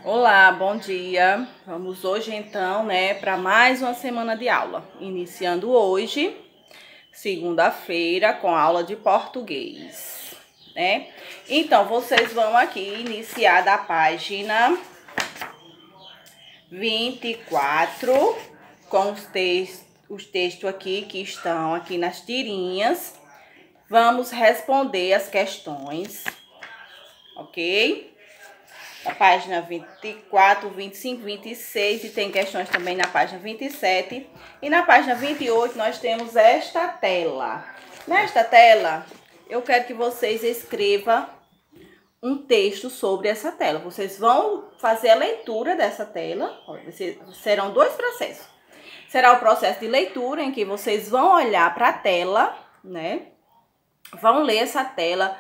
Olá, bom dia. Vamos hoje então, para mais uma semana de aula. Iniciando hoje, segunda-feira, com aula de português, né? Então, vocês vão aqui iniciar da página 24, com os textos aqui que estão aqui nas tirinhas. Vamos responder as questões, ok? Na página 24, 25, 26 e tem questões também na página 27. E na página 28 nós temos esta tela. Nesta tela, eu quero que vocês escrevam um texto sobre essa tela. Vocês vão fazer a leitura dessa tela. Serão dois processos. Será o processo de leitura, em que vocês vão olhar para a tela, né? Vão ler essa tela.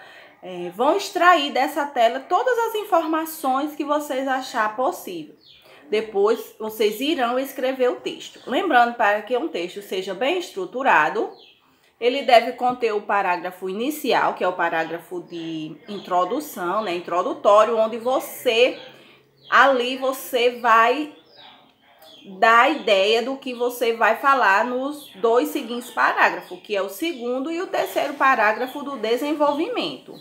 Vão extrair dessa tela todas as informações que vocês achar possível. Depois, vocês irão escrever o texto. Lembrando, para que um texto seja bem estruturado, ele deve conter o parágrafo inicial, que é o parágrafo de introdução, né, introdutório, onde você vai dar a ideia do que você vai falar nos dois seguintes parágrafos, que é o segundo e o terceiro parágrafo do desenvolvimento,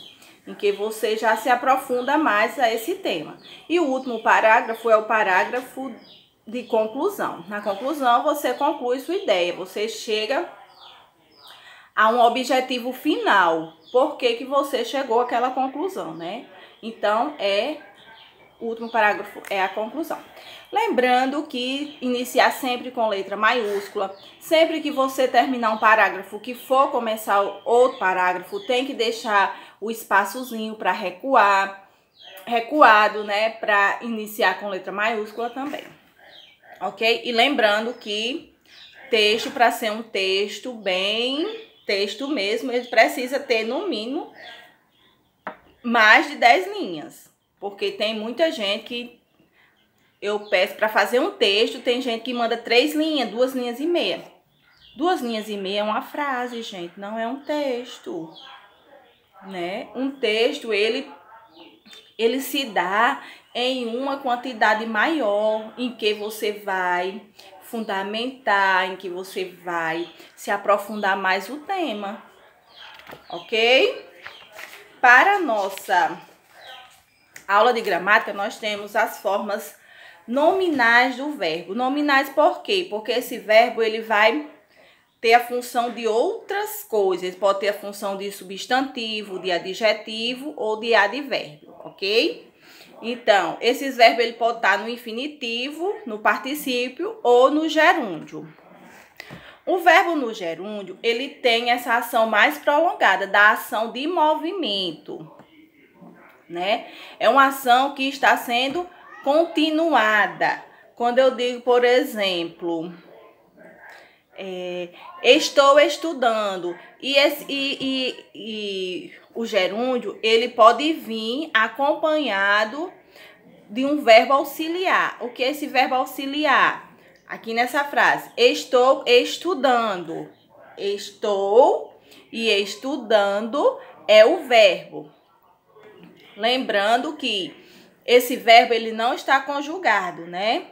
em que você já se aprofunda mais a esse tema. E o último parágrafo é o parágrafo de conclusão. Na conclusão, você conclui sua ideia, você chega a um objetivo final. Por que você chegou àquela conclusão, né? Então, o último parágrafo é a conclusão. Lembrando que iniciar sempre com letra maiúscula. Sempre que você terminar um parágrafo, que for começar outro parágrafo, tem que deixar o espaçozinho para recuado, né? Para iniciar com letra maiúscula também. Ok? E lembrando que texto, para ser um texto bem texto mesmo, ele precisa ter no mínimo mais de 10 linhas. Porque tem muita gente que eu peço para fazer um texto, tem gente que manda 3 linhas, 2 linhas e meia. 2 linhas e meia é uma frase, gente, não é um texto, né? Um texto, ele se dá em uma quantidade maior, em que você vai fundamentar, em que você vai se aprofundar mais o tema, ok? Para a nossa aula de gramática, nós temos as formas nominais do verbo. Nominais por quê? Porque esse verbo, ele vai ter a função de outras coisas. Pode ter a função de substantivo, de adjetivo ou de advérbio, ok? Então, esses verbos, ele pode estar no infinitivo, no particípio ou no gerúndio. O verbo no gerúndio, ele tem essa ação mais prolongada, da ação de movimento, né? É uma ação que está sendo continuada. Quando eu digo, por exemplo, estou estudando, e o gerúndio, ele pode vir acompanhado de um verbo auxiliar. O que é esse verbo auxiliar? Aqui nessa frase, estou estudando. Estou e estudando é o verbo. Lembrando que esse verbo, ele não está conjugado, né?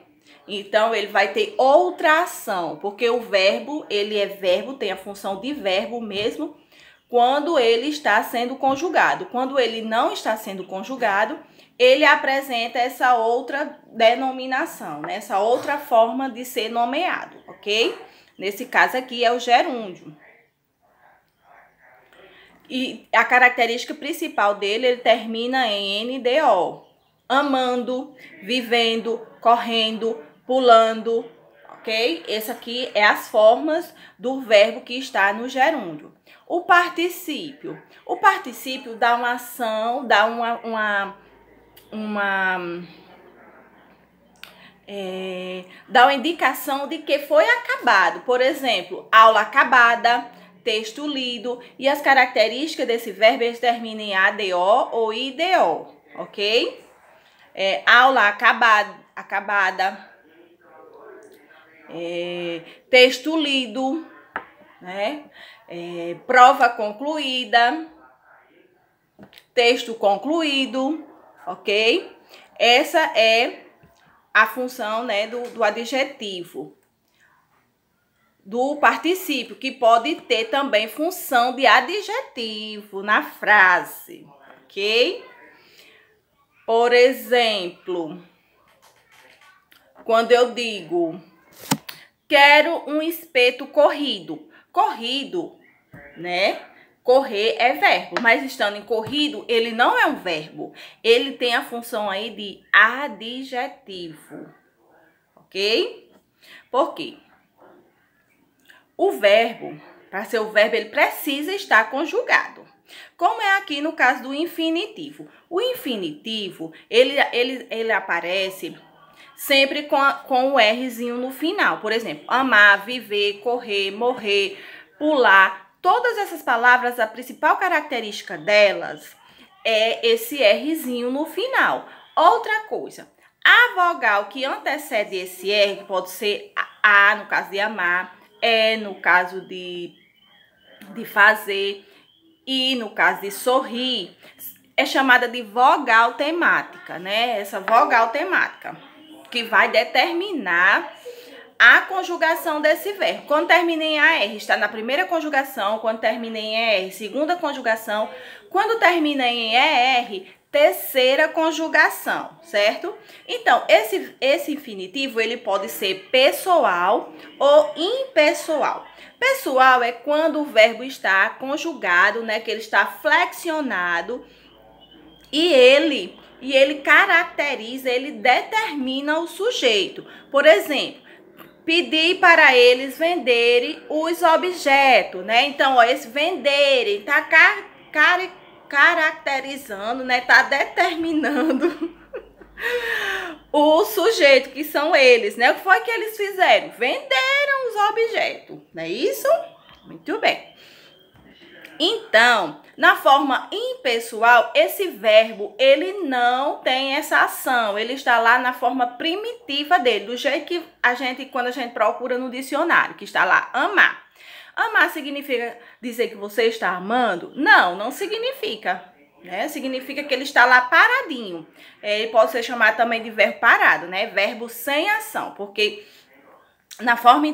Então, ele vai ter outra ação, porque o verbo, ele é verbo, tem a função de verbo mesmo, quando ele está sendo conjugado. Quando ele não está sendo conjugado, ele apresenta essa outra denominação, né? Essa outra forma de ser nomeado, ok? Nesse caso aqui é o gerúndio. E a característica principal dele, ele termina em NDO. Amando, vivendo, correndo, pulando, ok? Essa aqui é as formas do verbo que está no gerúndio. O particípio. O particípio dá uma ação, dá dá uma indicação de que foi acabado. Por exemplo, aula acabada, texto lido, e as características desse verbo, eles terminam em ADO ou IDO, ok? Aula acabada, texto lido, né? Prova concluída, texto concluído, ok? essa é a função, né, do adjetivo, do particípio, que pode ter também função de adjetivo na frase, ok? Por exemplo, quando eu digo, quero um espeto corrido. Corrido, né? Correr é verbo, mas estando em corrido, ele não é um verbo. Ele tem a função aí de adjetivo, ok? Por quê? O verbo, para ser o verbo, ele precisa estar conjugado. Como é aqui no caso do infinitivo. O infinitivo, ele aparece sempre com o Rzinho no final. Por exemplo, amar, viver, correr, morrer, pular. Todas essas palavras, a principal característica delas é esse Rzinho no final. Outra coisa, a vogal que antecede esse R, que pode ser A no caso de amar, no caso de fazer, e no caso de sorrir, é chamada de vogal temática, né? Essa vogal temática, que vai determinar a conjugação desse verbo. Quando termina em AR, está na primeira conjugação. Quando termina em ER, segunda conjugação. Quando termina em ER, terceira conjugação, certo? Então, esse infinitivo, ele pode ser pessoal ou impessoal. Pessoal é quando o verbo está conjugado, né? Que ele está flexionado e ele caracteriza, ele determina o sujeito. Por exemplo, pedir para eles venderem os objetos, né? Então, ó, esse venderem tá caracterizando, né? Tá determinando o sujeito, que são eles, né? O que foi que eles fizeram? Venderam os objetos, não é isso? Muito bem. Então, na forma impessoal, esse verbo, ele não tem essa ação. Ele está lá na forma primitiva dele, do jeito que quando a gente procura no dicionário, que está lá, amar. Amar significa dizer que você está amando? Não, não significa, né? Significa que ele está lá paradinho. Ele pode ser chamado também de verbo parado, né? Verbo sem ação, porque na forma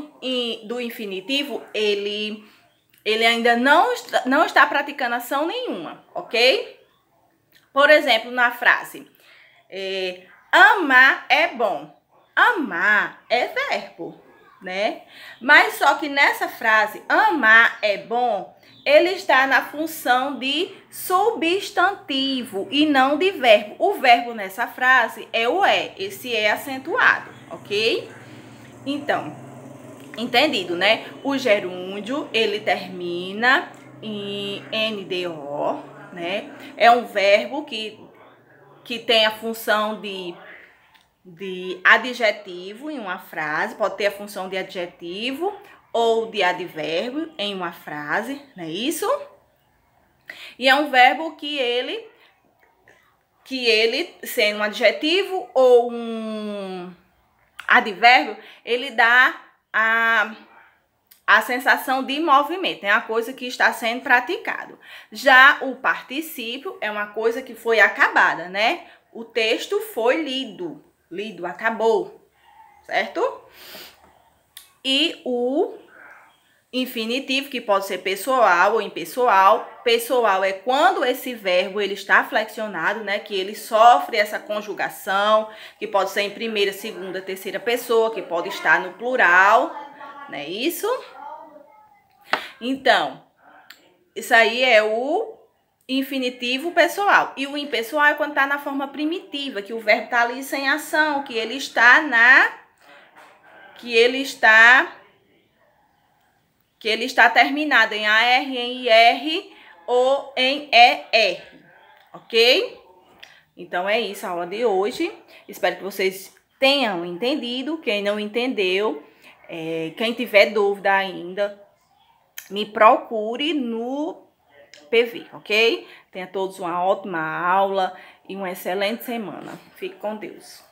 do infinitivo, ele ainda não está praticando ação nenhuma, ok? Por exemplo, na frase, amar é bom. Amar é verbo, né? Mas só que nessa frase, amar é bom, ele está na função de substantivo e não de verbo. O verbo nessa frase é o esse acentuado, ok? Então, entendido, né? O gerúndio, ele termina em NDO, né? É um verbo que tem a função de adjetivo em uma frase, pode ter a função de adjetivo ou de advérbio em uma frase, não é isso? E é um verbo que ele sendo um adjetivo ou um advérbio, ele dá a sensação de movimento, é uma coisa que está sendo praticado. Já o particípio é uma coisa que foi acabada, né? O texto foi lido, acabou, certo? E o infinitivo, que pode ser pessoal ou impessoal. Pessoal é quando esse verbo ele está flexionado, né? Que ele sofre essa conjugação, que pode ser em primeira, segunda, terceira pessoa, que pode estar no plural, não é isso? Então, isso aí é o infinitivo pessoal. E o impessoal é quando está na forma primitiva, que o verbo está ali sem ação, que ele está terminado em AR, em IR ou em ER, ok? Então, é isso a aula de hoje. Espero que vocês tenham entendido. Quem não entendeu, quem tiver dúvida ainda, me procure no PV, ok? Tenha todos uma ótima aula e uma excelente semana. Fique com Deus.